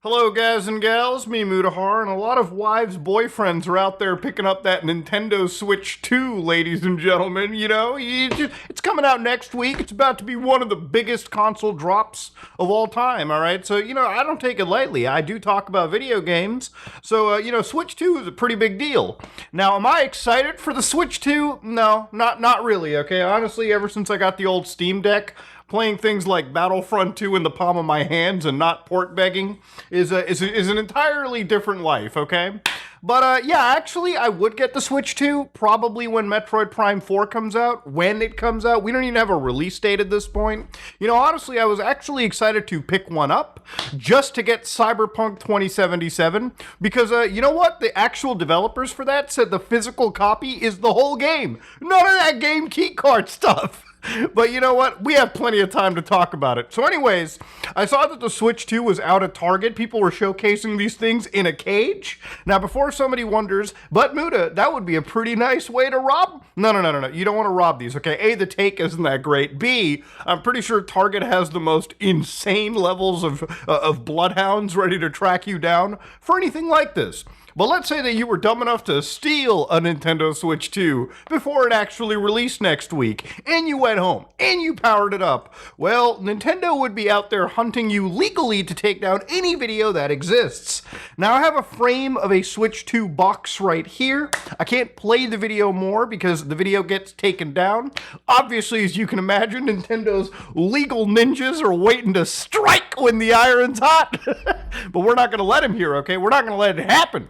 Hello, guys and gals, me Mudahar, and a lot of wives' boyfriends are out there picking up that Nintendo Switch 2, ladies and gentlemen. It's coming out next week. It's about to be one of the biggest console drops of all time, alright? So, I don't take it lightly. I do talk about video games. So, Switch 2 is a pretty big deal. Now, am I excited for the Switch 2? No, not really, okay? Honestly, ever since I got the old Steam Deck, playing things like Battlefront 2 in the palm of my hands and not port begging is an entirely different life, okay? But yeah, actually, I would get the Switch 2 probably when Metroid Prime 4 comes out, when it comes out. We don't even have a release date at this point. Honestly, I was actually excited to pick one up just to get Cyberpunk 2077 because, you know what? The actual developers for that said the physical copy is the whole game. None of that game key card stuff. But you know what? We have plenty of time to talk about it. So anyways, I saw that the Switch 2 was out at Target. People were showcasing these things in a cage. Now, before somebody wonders, but Muda, that would be a pretty nice way to rob? No. You don't want to rob these, okay? A, the take isn't that great. B, I'm pretty sure Target has the most insane levels of bloodhounds ready to track you down for anything like this. But let's say that you were dumb enough to steal a Nintendo Switch 2 before it actually released next week, and you went home, and you powered it up. Well, Nintendo would be out there hunting you legally to take down any video that exists. Now, I have a frame of a Switch 2 box right here. I can't play the video more because the video gets taken down. Obviously, as you can imagine, Nintendo's legal ninjas are waiting to strike when the iron's hot. But we're not going to let him here, okay? We're not going to let it happen.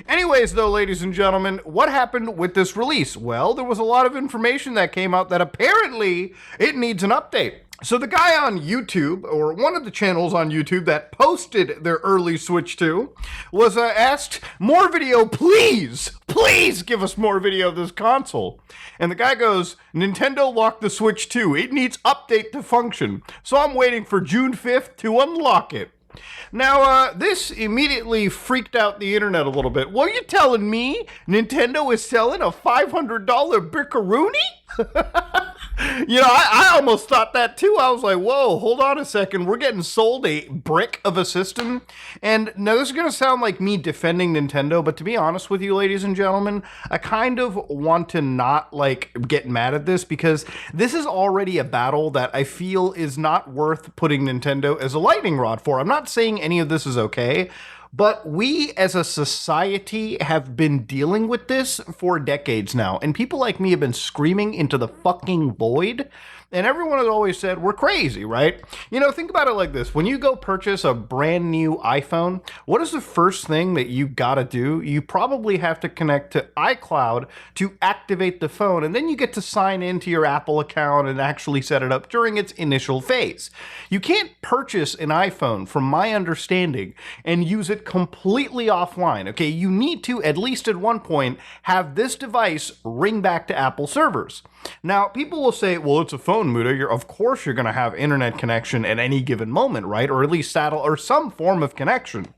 Anyways, though, ladies and gentlemen, what happened with this release? Well, there was a lot of information that came out that apparently it needs an update. So the guy on YouTube, or one of the channels on YouTube that posted their early Switch 2, was asked, more video, please! Please give us more video of this console. And the guy goes, Nintendo locked the Switch 2. It needs update to function. So I'm waiting for June 5th to unlock it. Now, this immediately freaked out the internet a little bit. What are you telling me? Nintendo is selling a $500 Bickaroony? I almost thought that too. I was like, whoa, hold on a second. We're getting sold a brick of a system. And now this is going to sound like me defending Nintendo, but to be honest with you, ladies and gentlemen, I kind of want to not get mad at this because this is already a battle that I feel is not worth putting Nintendo as a lightning rod for. I'm not saying any of this is okay. But we as a society have been dealing with this for decades now, and people like me have been screaming into the fucking void, and everyone has always said we're crazy, right? Think about it like this. When you go purchase a brand new iPhone, what is the first thing that you gotta do? You probably have to connect to iCloud to activate the phone, and then you get to sign into your Apple account and actually set it up during its initial phase. You can't purchase an iPhone, from my understanding, and use it completely offline, okay? You need to, at least at one point, have this device ring back to Apple servers. Now, people will say, well, it's a phone, Muda. Of course you're going to have internet connection at any given moment, right? Or at least satellite or some form of connection.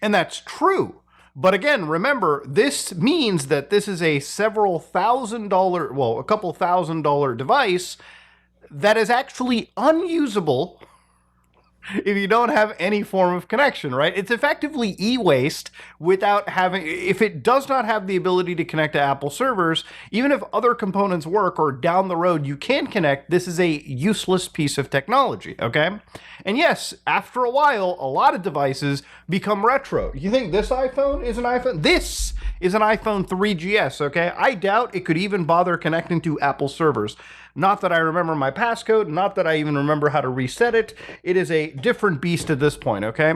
And that's true. But again, remember, this means that this is a several $1,000, well, a couple $1,000 device that is actually unusable if you don't have any form of connection, right? It's effectively e-waste without having, if it does not have the ability to connect to Apple servers, even if other components work or down the road you can connect, this is a useless piece of technology, okay? And yes, after a while, a lot of devices become retro. You think this iPhone is an iPhone? This is an iPhone 3GS, okay? I doubt it could even bother connecting to Apple servers. Not that I remember my passcode, not that I even remember how to reset it. It is a different beast at this point, okay?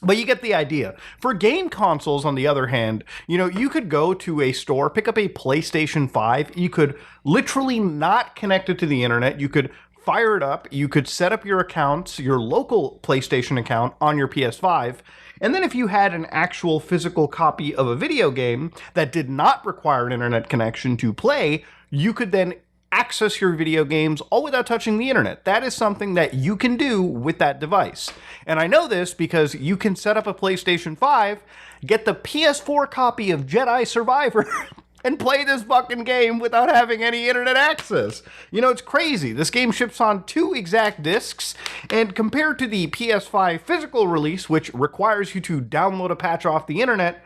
But you get the idea. For game consoles, on the other hand, you could go to a store, pick up a PlayStation 5. You could literally not connect it to the internet. You could fire it up. You could set up your accounts, your local PlayStation account on your PS5. And then if you had an actual physical copy of a video game that did not require an internet connection to play, you could then access your video games all without touching the internet. That is something that you can do with that device. And I know this because you can set up a PlayStation 5, get the PS4 copy of Jedi Survivor, and play this fucking game without having any internet access. You know, it's crazy. This game ships on 2 exact discs, and compared to the PS5 physical release, which requires you to download a patch off the internet,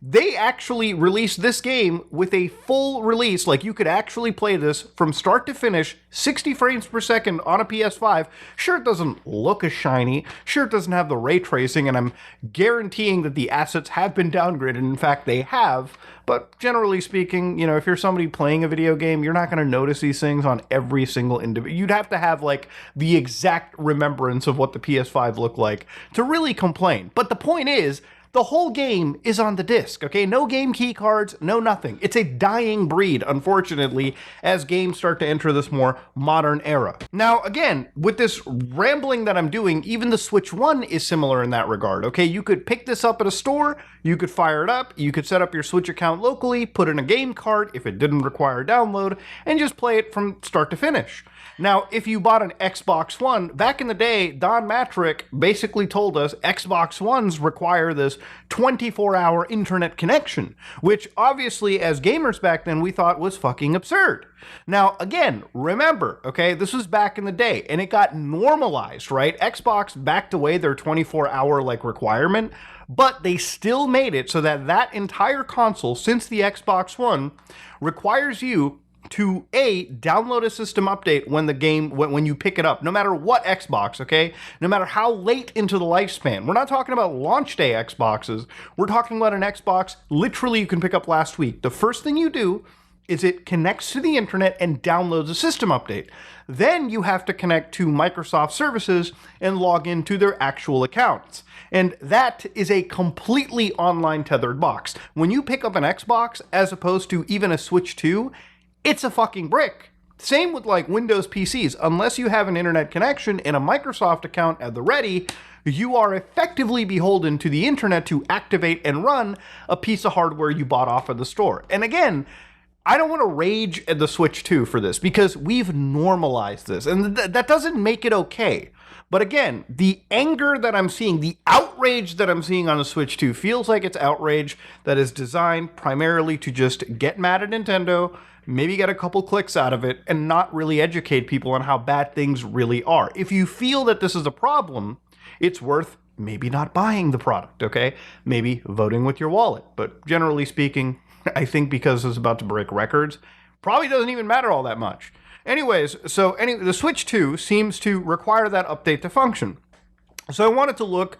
they actually released this game with a full release. Like, you could actually play this from start to finish, 60 frames per second on a PS5. Sure, it doesn't look as shiny. Sure, it doesn't have the ray tracing, and I'm guaranteeing that the assets have been downgraded. In fact, they have. But generally speaking, you know, if you're somebody playing a video game, you're not going to notice these things on every single individual. You'd have to have, like, the exact remembrance of what the PS5 looked like to really complain. But the point is, the whole game is on the disc, okay? No game key cards, no nothing. It's a dying breed, unfortunately, as games start to enter this more modern era. Now, again, with this rambling that I'm doing, even the Switch 1 is similar in that regard, okay? You could pick this up at a store, you could fire it up, you could set up your Switch account locally, put in a game card if it didn't require download, and just play it from start to finish. Now, if you bought an Xbox One, back in the day, Don Matrick basically told us Xbox Ones require this 24-hour internet connection, which obviously, as gamers back then, we thought was fucking absurd. Now, again, remember, okay, this was back in the day, and it got normalized, right? Xbox backed away their 24-hour, like, requirement, but they still made it so that that entire console, since the Xbox One, requires you to download a system update when the game, when you pick it up, no matter what Xbox, okay? No matter how late into the lifespan. We're not talking about launch day Xboxes. We're talking about an Xbox literally you can pick up last week. The first thing you do is it connects to the internet and downloads a system update. Then you have to connect to Microsoft services and log into their actual accounts. And that is a completely online tethered box. When you pick up an Xbox, as opposed to even a Switch 2, it's a fucking brick. Same with like Windows PCs. Unless you have an internet connection and a Microsoft account at the ready, you are effectively beholden to the internet to activate and run a piece of hardware you bought off of the store. And again, I don't want to rage at the Switch 2 for this because we've normalized this, and that doesn't make it okay. But again, the anger that I'm seeing, the outrage that I'm seeing on the Switch 2 feels like it's outrage that is designed primarily to just get mad at Nintendo, maybe get a couple clicks out of it, and not really educate people on how bad things really are. If you feel that this is a problem, it's worth maybe not buying the product, okay? Maybe voting with your wallet. But generally speaking, I think because it's about to break records, probably doesn't even matter all that much. Anyways, the Switch 2 seems to require that update to function. So I wanted to look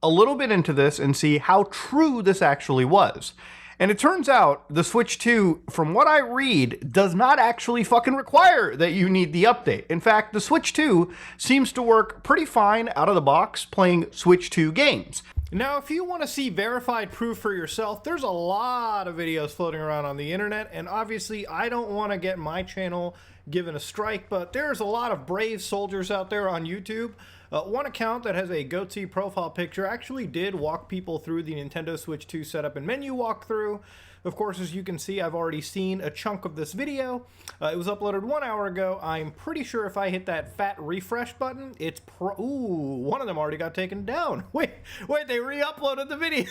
a little bit into this and see how true this actually was. And it turns out the Switch 2, from what I read, does not actually fucking require that you need the update. In fact, the Switch 2 seems to work pretty fine out of the box playing Switch 2 games. Now, if you want to see verified proof for yourself, there's a lot of videos floating around on the internet, and obviously I don't want to get my channel given a strike, but there's a lot of brave soldiers out there on YouTube. One account that has a goatee profile picture actually did walk people through the Nintendo Switch 2 setup and menu walkthrough. Of course, as you can see, I've already seen a chunk of this video. It was uploaded 1 hour ago. I'm pretty sure if I hit that fat refresh button, it's ooh, one of them already got taken down. Wait, they re-uploaded the video.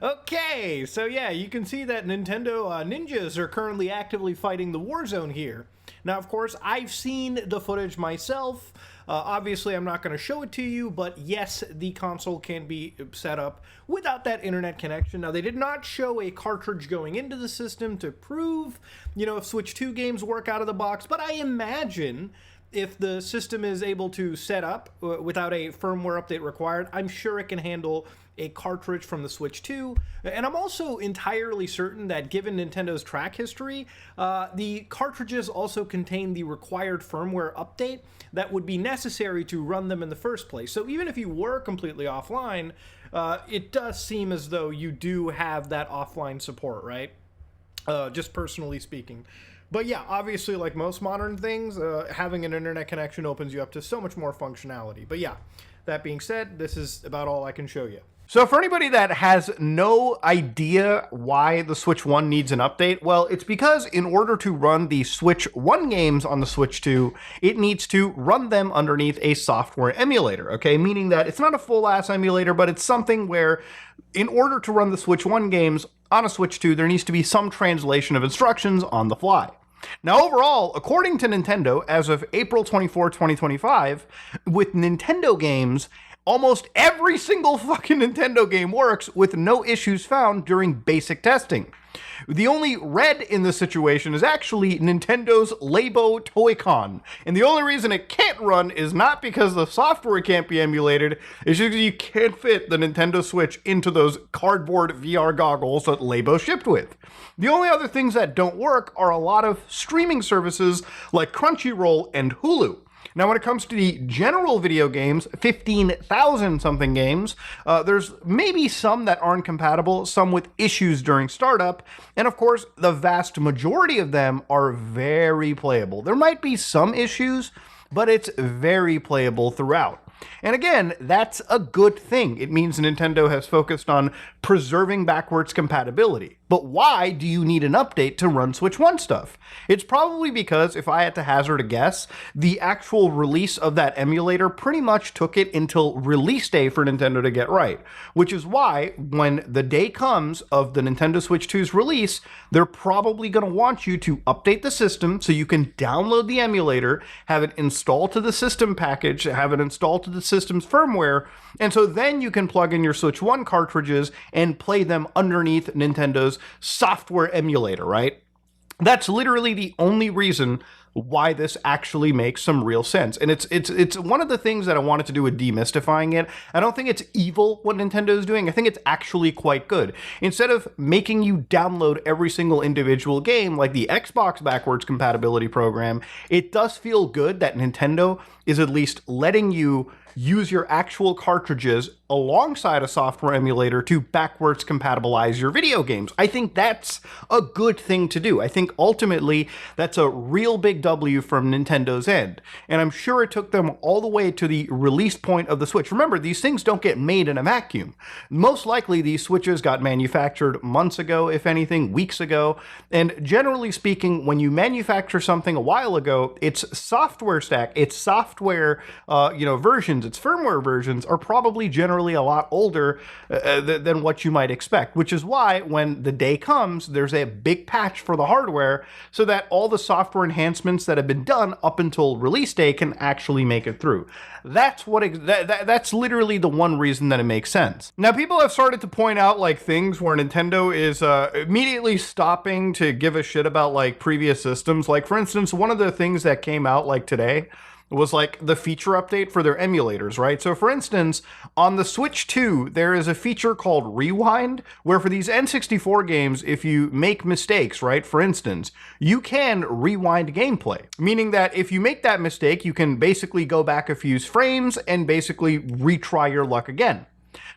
Okay, so yeah, you can see that Nintendo ninjas are currently actively fighting the war zone here. Now, of course, I've seen the footage myself. Obviously, I'm not going to show it to you, but yes, the console can be set up without that internet connection. Now, they did not show a cartridge going into the system to prove, you know, if Switch 2 games work out of the box, but I imagine if the system is able to set up without a firmware update required, I'm sure it can handle a cartridge from the Switch 2. And I'm also entirely certain that given Nintendo's track history, the cartridges also contain the required firmware update that would be necessary to run them in the first place. So even if you were completely offline, it does seem as though you do have that offline support, right? Just personally speaking. But yeah, obviously, like most modern things, having an internet connection opens you up to so much more functionality. But yeah, that being said, this is about all I can show you. So for anybody that has no idea why the Switch 1 needs an update, well, it's because in order to run the Switch 1 games on the Switch 2, it needs to run them underneath a software emulator, okay? Meaning that it's not a full-ass emulator, but it's something where in order to run the Switch 1 games on a Switch 2, there needs to be some translation of instructions on the fly. Now, overall, according to Nintendo, as of April 24, 2025, with Nintendo games, almost every single fucking Nintendo game works with no issues found during basic testing. The only red in this situation is actually Nintendo's Labo Toy-Con. And the only reason it can't run is not because the software can't be emulated, it's just because you can't fit the Nintendo Switch into those cardboard VR goggles that Labo shipped with. The only other things that don't work are a lot of streaming services like Crunchyroll and Hulu. Now, when it comes to the general video games, 15,000 something games, there's maybe some that aren't compatible, some with issues during startup, and of course, the vast majority of them are very playable. There might be some issues, but it's very playable throughout. And again, that's a good thing. It means Nintendo has focused on preserving backwards compatibility. But why do you need an update to run Switch 1 stuff? It's probably because, if I had to hazard a guess, the actual release of that emulator pretty much took it until release day for Nintendo to get right. Which is why, when the day comes of the Nintendo Switch 2's release, they're probably going to want you to update the system so you can download the emulator, have it installed to the system package, have it installed to the system's firmware, and so then you can plug in your Switch 1 cartridges and play them underneath Nintendo's software emulator, right? That's literally the only reason why this actually makes some real sense. And it's one of the things that I wanted to do with demystifying it. I don't think it's evil what Nintendo is doing. I think it's actually quite good. Instead of making you download every single individual game like the Xbox backwards compatibility program, it does feel good that Nintendo is at least letting you use your actual cartridges alongside a software emulator to backwards compatibilize your video games. I think that's a good thing to do. I think ultimately that's a real big W from Nintendo's end. And I'm sure it took them all the way to the release point of the Switch. Remember, these things don't get made in a vacuum. Most likely these Switches got manufactured months ago, if anything, weeks ago. And generally speaking, when you manufacture something a while ago, its software stack, its software versions, its firmware versions are probably generally a lot older than what you might expect, which is why when the day comes, there's a big patch for the hardware so that all the software enhancements that have been done up until release day can actually make it through. That's that's literally the one reason that it makes sense. Now, people have started to point out like things where Nintendo is immediately stopping to give a shit about like previous systems. Like, for instance, one of the things that came out like today was like the feature update for their emulators, right? So for instance, on the Switch 2, there is a feature called Rewind, where for these N64 games, if you make mistakes, right, for instance, you can rewind gameplay. Meaning that if you make that mistake, you can basically go back a few frames and basically retry your luck again.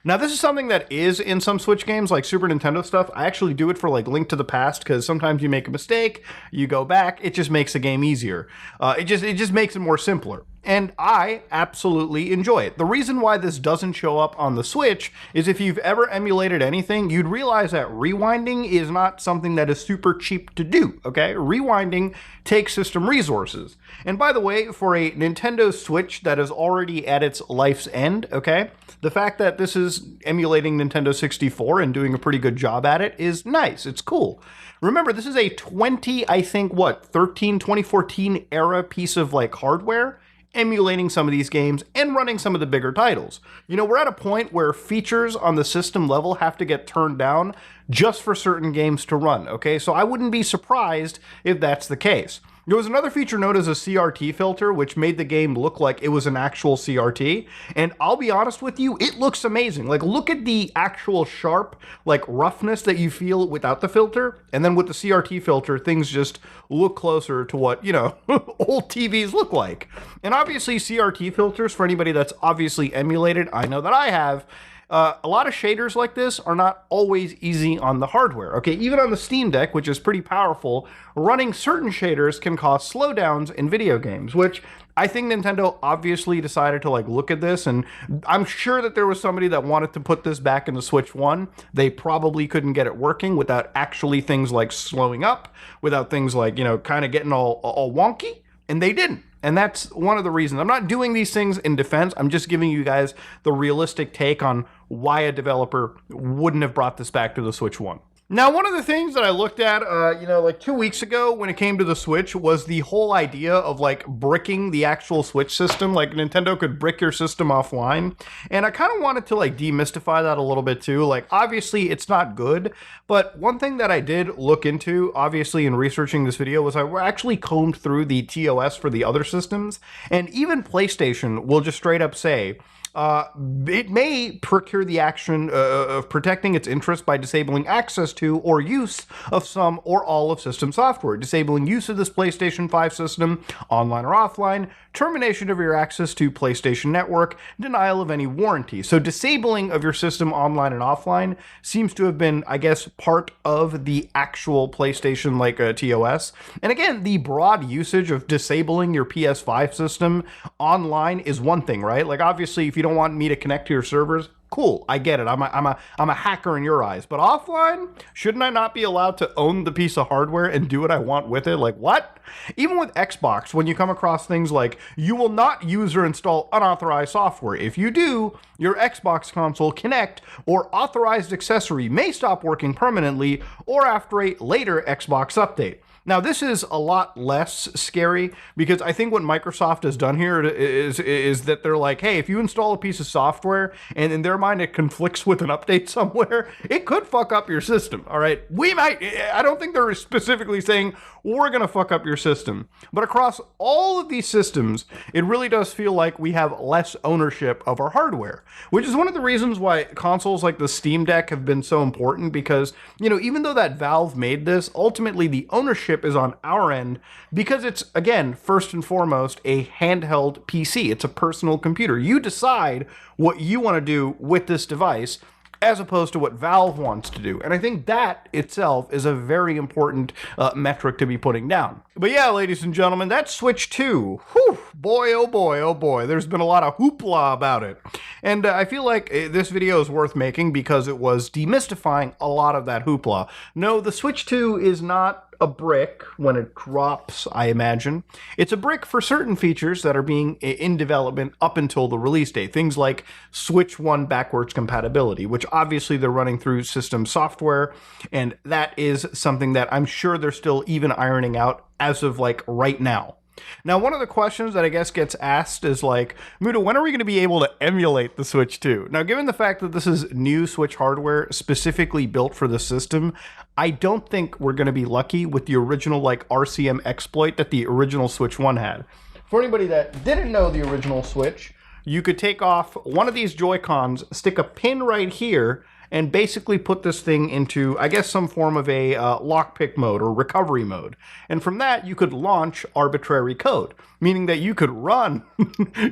Now, this is something that is in some Switch games, like Super Nintendo stuff. I actually do it for like Link to the Past, because sometimes you make a mistake, you go back, it just makes the game easier. It just makes it more simpler. And I absolutely enjoy it. The reason why this doesn't show up on the Switch is if you've ever emulated anything, you'd realize that rewinding is not something that is super cheap to do, okay? Rewinding takes system resources. And by the way, for a Nintendo Switch that is already at its life's end, okay, the fact that this is emulating Nintendo 64 and doing a pretty good job at it is nice. It's cool. Remember, this is a 2014 era piece of like hardware emulating some of these games and running some of the bigger titles. You know, we're at a point where features on the system level have to get turned down just for certain games to run, okay? So I wouldn't be surprised if that's the case. There was another feature known as a CRT filter, which made the game look like it was an actual CRT. And I'll be honest with you, it looks amazing. Like, look at the actual sharp, like, roughness that you feel without the filter. And then with the CRT filter, things just look closer to what, you know, old TVs look like. And obviously, CRT filters, for anybody that's obviously emulated, I know that I have, a lot of shaders like this are not always easy on the hardware. Okay, even on the Steam Deck, which is pretty powerful, running certain shaders can cause slowdowns in video games, which I think Nintendo obviously decided to like look at this, and I'm sure that there was somebody that wanted to put this back in the Switch 1. They probably couldn't get it working without actually things like slowing up, without things like, you know, kind of getting all wonky, and they didn't. And that's one of the reasons. I'm not doing these things in defense. I'm just giving you guys the realistic take on why a developer wouldn't have brought this back to the Switch 1. Now, one of the things that I looked at, like 2 weeks ago when it came to the Switch was the whole idea of like bricking the actual Switch system. Like Nintendo could brick your system offline. And I kind of wanted to like demystify that a little bit too. Like obviously it's not good, but one thing that I did look into, obviously in researching this video, was I actually combed through the TOS for the other systems. And even PlayStation will just straight up say, it may procure the action of protecting its interest by disabling access to or use of some or all of system software, disabling use of this PlayStation 5 system, online or offline, termination of your access to PlayStation Network, denial of any warranty. So disabling of your system online and offline seems to have been, I guess, part of the actual PlayStation like TOS. And again, the broad usage of disabling your PS5 system online is one thing, right? Like obviously if you don't want me to connect to your servers, cool, I get it. I'm a hacker in your eyes. But offline, shouldn't I not be allowed to own the piece of hardware and do what I want with it? Like what? Even with Xbox, when you come across things like, you will not use or install unauthorized software. If you do, your Xbox console, Kinect, or authorized accessory may stop working permanently or after a later Xbox update. Now, this is a lot less scary because I think what Microsoft has done here is that they're like, hey, if you install a piece of software and in their mind it conflicts with an update somewhere, it could fuck up your system, all right? I don't think they're specifically saying, we're going to fuck up your system. But across all of these systems, it really does feel like we have less ownership of our hardware, which is one of the reasons why consoles like the Steam Deck have been so important because, you know, even though that Valve made this, ultimately the ownership is on our end because it's, again, first and foremost, a handheld PC. It's a personal computer. You decide what you want to do with this device as opposed to what Valve wants to do. And I think that itself is a very important metric to be putting down. But yeah, ladies and gentlemen, that's Switch 2. Whew, boy, oh boy, oh boy. There's been a lot of hoopla about it. And I feel like this video is worth making because it was demystifying a lot of that hoopla. No, the Switch 2 is not a brick when it drops, I imagine. It's a brick for certain features that are being in development up until the release date. Things like Switch 1 backwards compatibility, which obviously they're running through system software, and that is something that I'm sure they're still even ironing out as of like right now. Now, one of the questions that I guess gets asked is like, Muda, when are we going to be able to emulate the Switch 2? Now, given the fact that this is new Switch hardware specifically built for the system, I don't think we're going to be lucky with the original like RCM exploit that the original Switch 1 had. For anybody that didn't know the original Switch, you could take off one of these Joy-Cons, stick a pin right here, and basically put this thing into, I guess, some form of a lockpick mode or recovery mode. And from that, you could launch arbitrary code, meaning that you could run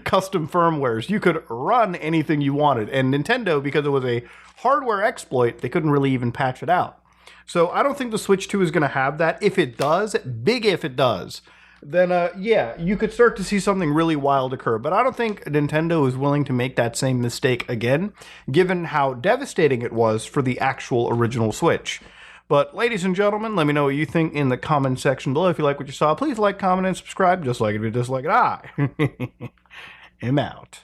custom firmwares. You could run anything you wanted. And Nintendo, because it was a hardware exploit, they couldn't really even patch it out. So I don't think the Switch 2 is going to have that. If it does, big if it does, then yeah, you could start to see something really wild occur. But I don't think Nintendo is willing to make that same mistake again, given how devastating it was for the actual original Switch. But ladies and gentlemen, let me know what you think in the comment section below. If you like what you saw, please like, comment, and subscribe. Just like it if you dislike it, I am out.